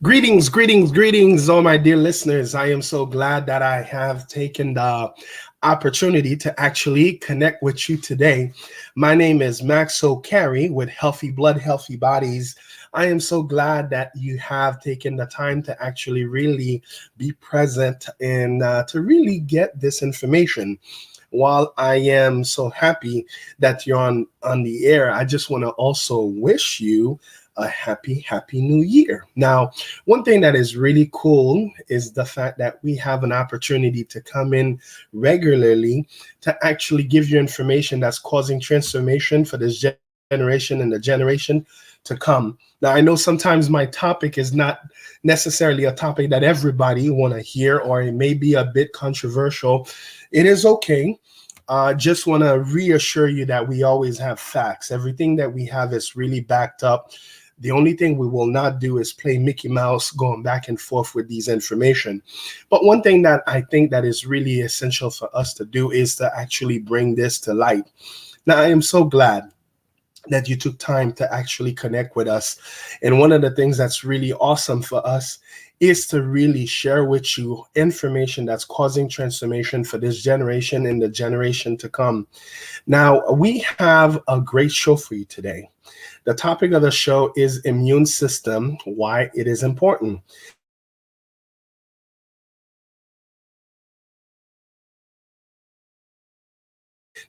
Greetings, greetings, greetings, all my dear listeners. I am so glad that I have taken the opportunity to actually connect with you today. My name is Max O'Carey with Healthy Blood, Healthy Bodies. I am so glad that you have taken the time to actually really be present and to really get this information. While I am so happy that you're on the air, I just want to also wish you a happy new year. Now, one thing that is really cool is the fact that we have an opportunity to come in regularly to actually give you information that's causing transformation for this generation and the generation to come. Now, I know sometimes my topic is not necessarily a topic that everybody want to hear, or it may be a bit controversial. It is okay. Just want to reassure you that we always have facts. Everything that we have is really backed up. The only thing we will not do is play Mickey Mouse going back and forth with these information. But one thing that I think that is really essential for us to do is to actually bring this to light. Now, I am so glad that you took time to actually connect with us. And one of the things that's really awesome for us is to really share with you information that's causing transformation for this generation and the generation to come. Now, we have a great show for you today. The topic of the show is immune system, why it is important.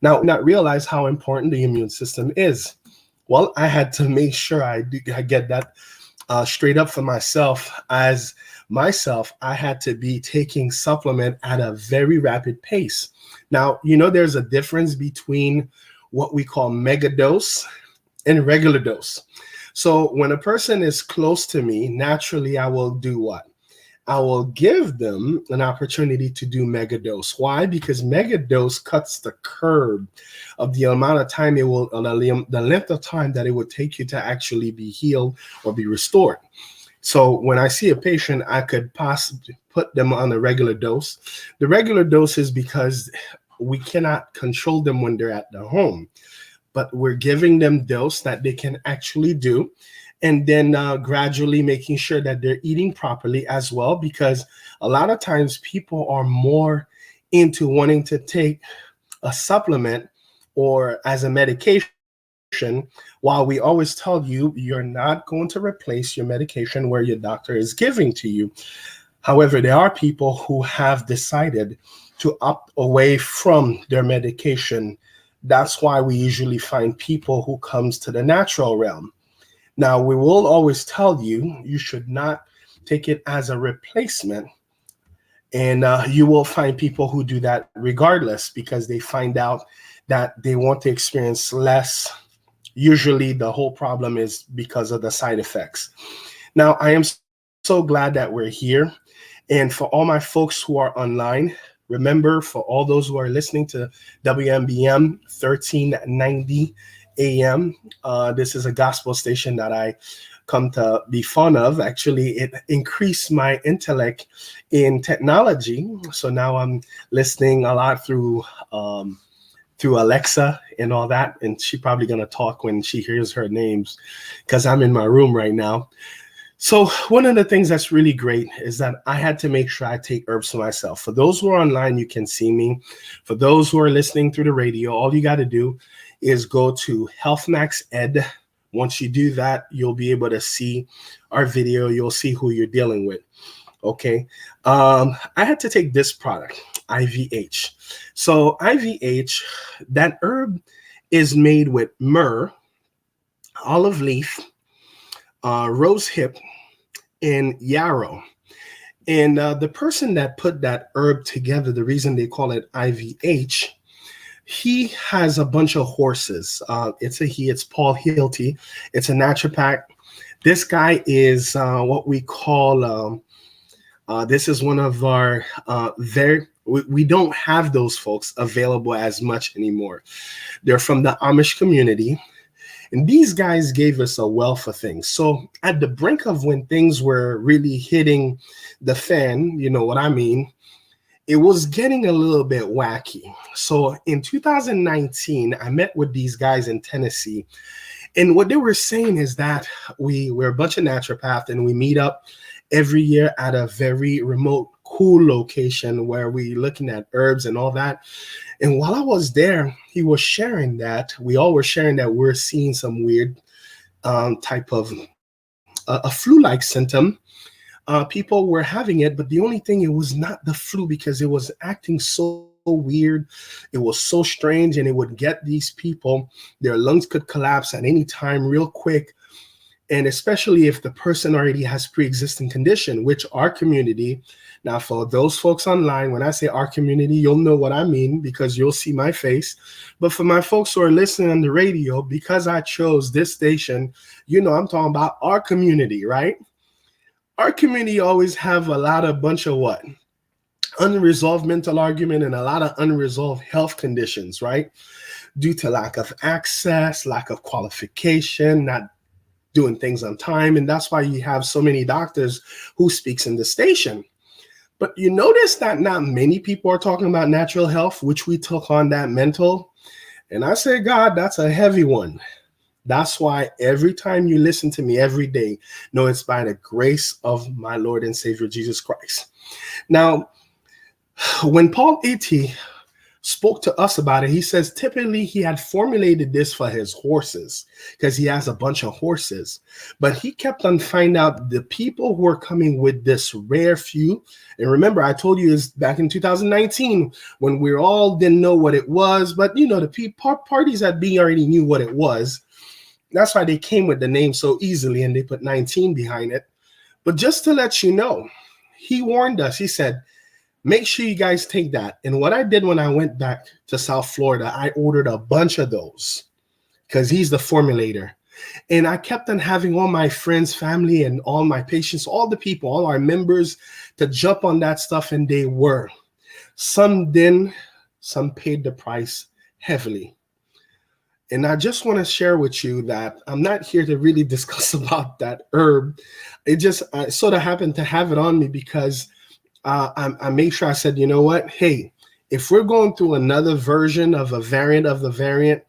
Now, many people don't not realize how important the immune system is. Well, I had to make sure I get that straight up for myself. As myself, I had to be taking supplement at a very rapid pace. Now, there's a difference between what we call mega dose and regular dose. So when a person is close to me, naturally, I will do what? I will give them an opportunity to do mega dose. Why? Because mega dose cuts the curve of the amount of time it will, the length of time that it would take you to actually be healed or be restored. So when I see a patient, I could possibly put them on a regular dose. The regular dose is because we cannot control them when they're at the home, but we're giving them dose that they can actually do. And then gradually making sure that they're eating properly as well, because a lot of times people are more into wanting to take a supplement or as a medication, while we always tell you you're not going to replace your medication where your doctor is giving to you. However, there are people who have decided to opt away from their medication. That's why we usually find people who comes to the natural realm. Now, we will always tell you, you should not take it as a replacement. And you will find people who do that regardless, because they find out that they want to experience less. Usually the whole problem is because of the side effects. Now, I am so glad that we're here. And for all my folks who are online, remember, for all those who are listening to WMBM 1390 AM. This is a gospel station that I come to be fond of. Actually, it increased my intellect in technology. So now I'm listening a lot through Alexa and all that. And she's probably going to talk when she hears her names, because I'm in my room right now. So one of the things that's really great is that I had to make sure I take herbs for myself. For those who are online, you can see me. For those who are listening through the radio, all you got to do is go to HealthMax Ed. Once you do that, you'll be able to see our video. You'll see who you're dealing with. Okay. I had to take this product, IVH. So IVH, that herb is made with myrrh, olive leaf, rose hip, and yarrow. And the person that put that herb together, the reason they call it IVH, he has a bunch of horses. It's Paul Hilty. It's a naturopath. This guy is what we call, this is one of our, we don't have those folks available as much anymore. They're from the Amish community. And these guys gave us a wealth of things. So at the brink of when things were really hitting the fan, you know what I mean, it was getting a little bit wacky. So in 2019, I met with these guys in Tennessee. And what they were saying is that we're a bunch of naturopaths and we meet up every year at a very remote, cool location where we looking at herbs and all that. And while I was there, he was sharing that we all were sharing that we're seeing some weird type of a flu-like symptom. People were having it, but the only thing, it was not the flu because it was acting so weird. It was so strange, and it would get these people, their lungs could collapse at any time real quick. And especially if the person already has pre-existing condition, which our community, now for those folks online, when I say our community, you'll know what I mean because you'll see my face. But for my folks who are listening on the radio, because I chose this station, I'm talking about our community, right? Our community always have a lot of bunch of what? Unresolved mental argument and a lot of unresolved health conditions, right? Due to lack of access, lack of qualification, not doing things on time. And that's why you have so many doctors who speaks in the station. But you notice that not many people are talking about natural health, which we took on that mental. And I say, God, that's a heavy one. That's why every time you listen to me every day, know it's by the grace of my Lord and Savior, Jesus Christ. Now, when Paul A.T. spoke to us about it, he says typically he had formulated this for his horses because he has a bunch of horses. But he kept on finding out the people who are coming with this rare few. And remember, I told you is back in 2019 when we all didn't know what it was. But, the parties at B already knew what it was. That's why they came with the name so easily and they put 19 behind it. But just to let you know, he warned us. He said, make sure you guys take that. And what I did when I went back to South Florida, I ordered a bunch of those because he's the formulator. And I kept on having all my friends, family, and all my patients, all the people, all our members to jump on that stuff. And they were. Some didn't, some paid the price heavily. And I just want to share with you that I'm not here to really discuss about that herb. I sort of happened to have it on me because I made sure I said, you know what? Hey, if we're going through another version of a variant of the variant,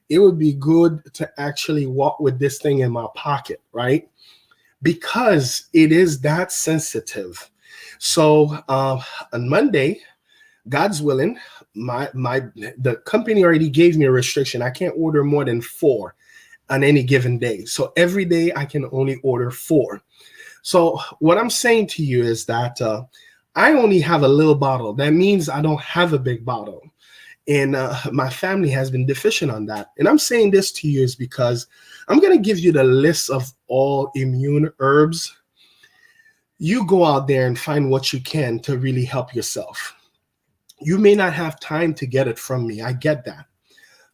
it would be good to actually walk with this thing in my pocket, right? Because it is that sensitive. So on Monday, God's willing, the company already gave me a restriction. I can't order more than 4 on any given day. So every day I can only order 4. So what I'm saying to you is that I only have a little bottle. That means I don't have a big bottle. And my family has been deficient on that. And I'm saying this to you is because I'm going to give you the list of all immune herbs. You go out there and find what you can to really help yourself. You may not have time to get it from me. I get that.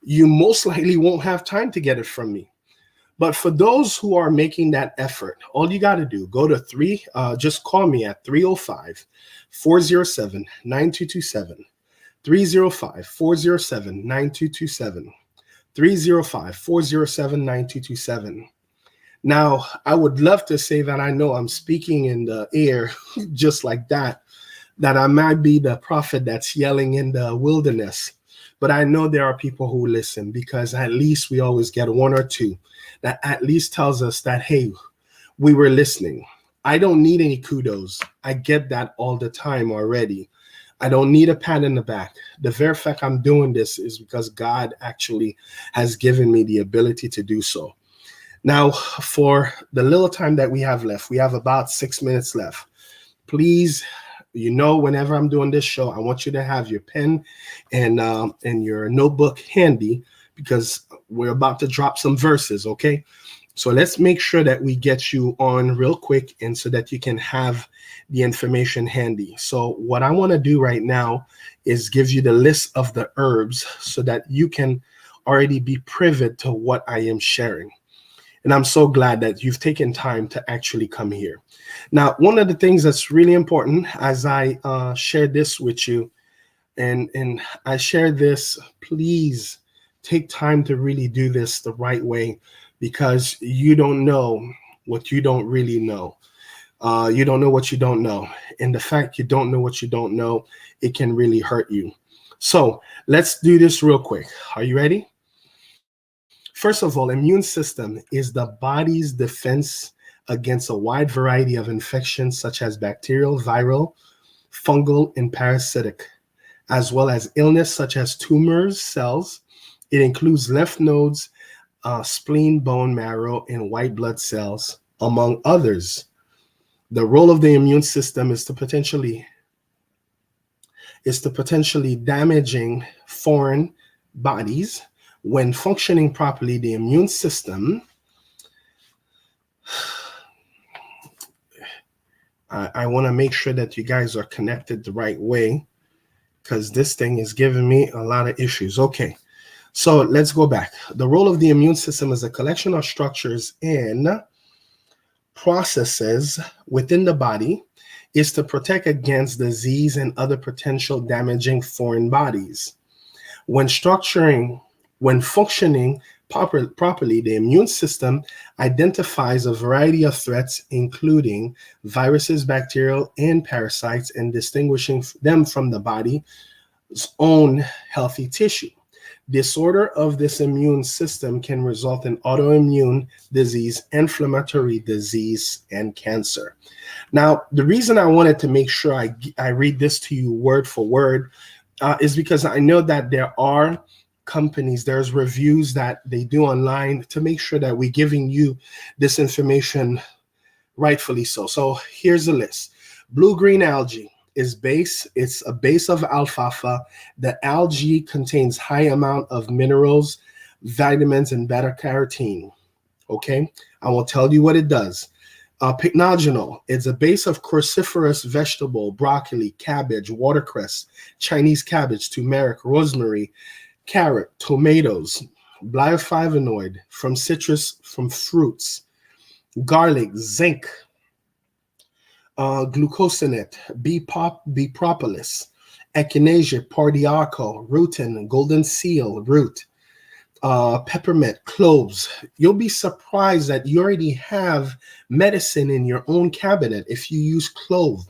You most likely won't have time to get it from me. But for those who are making that effort, all you got to do, go to just call me at 305-407-9227, 305-407-9227, 305-407-9227. Now, I would love to say that I know I'm speaking in the air just like that I might be the prophet that's yelling in the wilderness. But I know there are people who listen because at least we always get 1 or 2 that at least tells us that, hey, we were listening. I don't need any kudos. I get that all the time already. I don't need a pat in the back. The very fact I'm doing this is because God actually has given me the ability to do so. Now, for the little time that we have left, we have about 6 minutes left. Please, whenever I'm doing this show, I want you to have your pen and your notebook handy because we're about to drop some verses, okay? So let's make sure that we get you on real quick and so that you can have the information handy. So what I want to do right now is give you the list of the herbs so that you can already be privy to what I am sharing. And I'm so glad that you've taken time to actually come here. Now, one of the things that's really important as I share this with you, and I share this, please take time to really do this the right way because you don't know what you don't really know. You don't know what you don't know. And the fact you don't know what you don't know, it can really hurt you. So let's do this real quick. Are you ready? First of all, immune system is the body's defense against a wide variety of infections such as bacterial, viral, fungal, and parasitic, as well as illness such as tumors, cells. It includes lymph nodes, spleen, bone marrow, and white blood cells, among others. The role of the immune system is to potentially damaging foreign bodies. When functioning properly, the immune system, I want to make sure that you guys are connected the right way, because this thing is giving me a lot of issues. Okay, so let's go back. The role of the immune system is a collection of structures and processes within the body is to protect against disease and other potential damaging foreign bodies. When functioning properly, the immune system identifies a variety of threats, including viruses, bacterial, and parasites, and distinguishing them from the body's own healthy tissue. Disorder of this immune system can result in autoimmune disease, inflammatory disease, and cancer. Now, the reason I wanted to make sure I read this to you word for word is because I know that there are companies, there's reviews that they do online to make sure that we're giving you this information rightfully so. So here's the list. Blue-green algae it's a base of alfalfa. The algae contains high amount of minerals, vitamins, and beta carotene. Okay, I will tell you what it does. Pycnogenol, it's a base of cruciferous vegetable, broccoli, cabbage, watercress, Chinese cabbage, turmeric, rosemary, carrot, tomatoes, bioflavonoid from citrus, from fruits, garlic, zinc, glucosinate, B-propolis, echinacea, portiarco, rutin, golden seal root, peppermint, cloves. You'll be surprised that you already have medicine in your own cabinet if you use clove.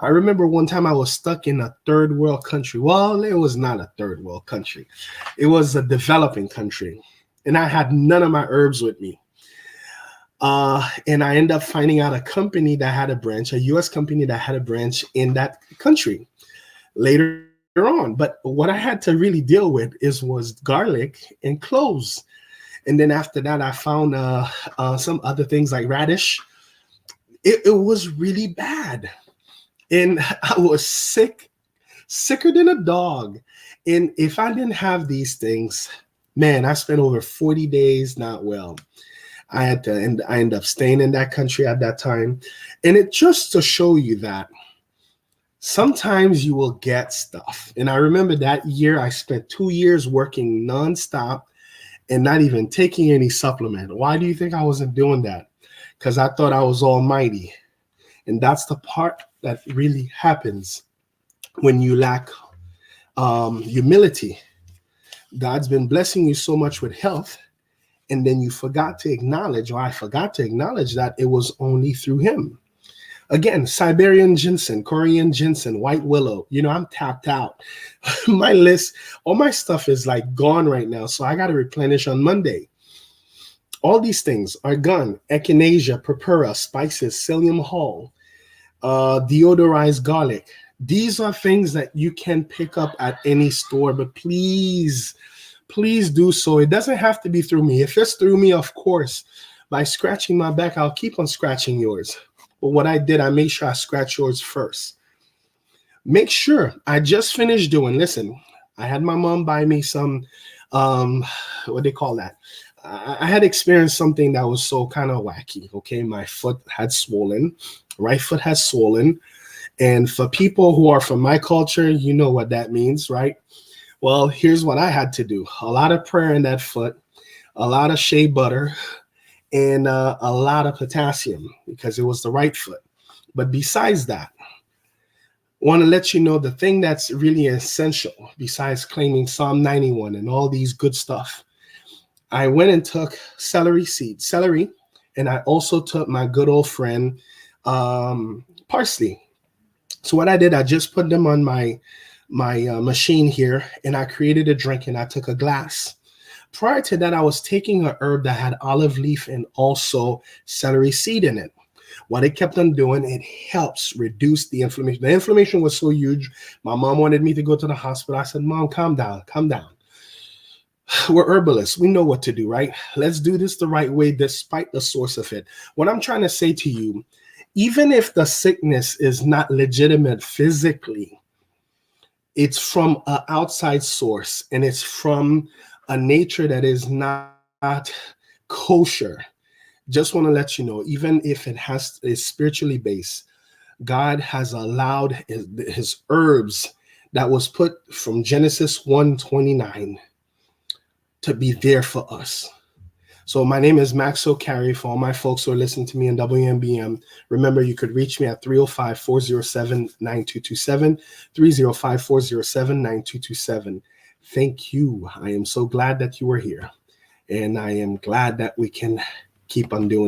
I remember one time I was stuck in a third world country. Well, it was not a third world country. It was a developing country. And I had none of my herbs with me. And I ended up finding out a company that had a branch, a U.S. company that had a branch in that country later on. But what I had to really deal with was garlic and cloves. And then after that, I found some other things like radish. It was really bad. And I was sicker than a dog. And if I didn't have these things, man, I spent over 40 days not well. I ended up staying in that country at that time. And it just to show you that sometimes you will get stuff. And I remember that year I spent 2 years working nonstop and not even taking any supplement. Why do you think I wasn't doing that? Because I thought I was almighty. And that's the part that really happens when you lack humility. God's been blessing you so much with health, and then you forgot to acknowledge, or I forgot to acknowledge, that it was only through him. Again, Siberian ginseng, Korean ginseng, white willow. You know, I'm tapped out. My list, all my stuff is like gone right now. So I got to replenish on Monday. All these things are gone. Echinacea, purpura, spices, psyllium hull, deodorized garlic. These are things that you can pick up at any store, but please do so. It doesn't have to be through me. If it's through me, of course, by scratching my back, I'll keep on scratching yours. But what I did, I made sure I scratch yours first. Make sure I just finished doing, listen, I had my mom buy me some, what they call that? I had experienced something that was so kind of wacky. Okay. My foot had swollen, right foot has swollen. And for people who are from my culture, you know what that means, right? Well, here's what I had to do. A lot of prayer in that foot, a lot of shea butter, and a lot of potassium because it was the right foot. But besides that, I want to let you know the thing that's really essential, besides claiming Psalm 91 and all these good stuff. I went and took celery, and I also took my good old friend parsley. So what I did, I just put them on my machine here, and I created a drink, and I took a glass. Prior to that, I was taking an herb that had olive leaf and also celery seed in it. What it kept on doing, it helps reduce the inflammation. The inflammation was so huge. My mom wanted me to go to the hospital. I said, Mom, calm down, calm down. We're herbalists. We know what to do, right? Let's do this the right way, despite the source of it. What I'm trying to say to you, even if the sickness is not legitimate physically, it's from an outside source and it's from a nature that is not kosher. Just want to let you know, even if is spiritually based, God has allowed his herbs that was put from Genesis 1:29 to be there for us. So my name is Maxwell Carey. For all my folks who are listening to me in WMBM, remember you could reach me at 305-407-9227, 305-407-9227. Thank you. I am so glad that you were here. And I am glad that we can keep on doing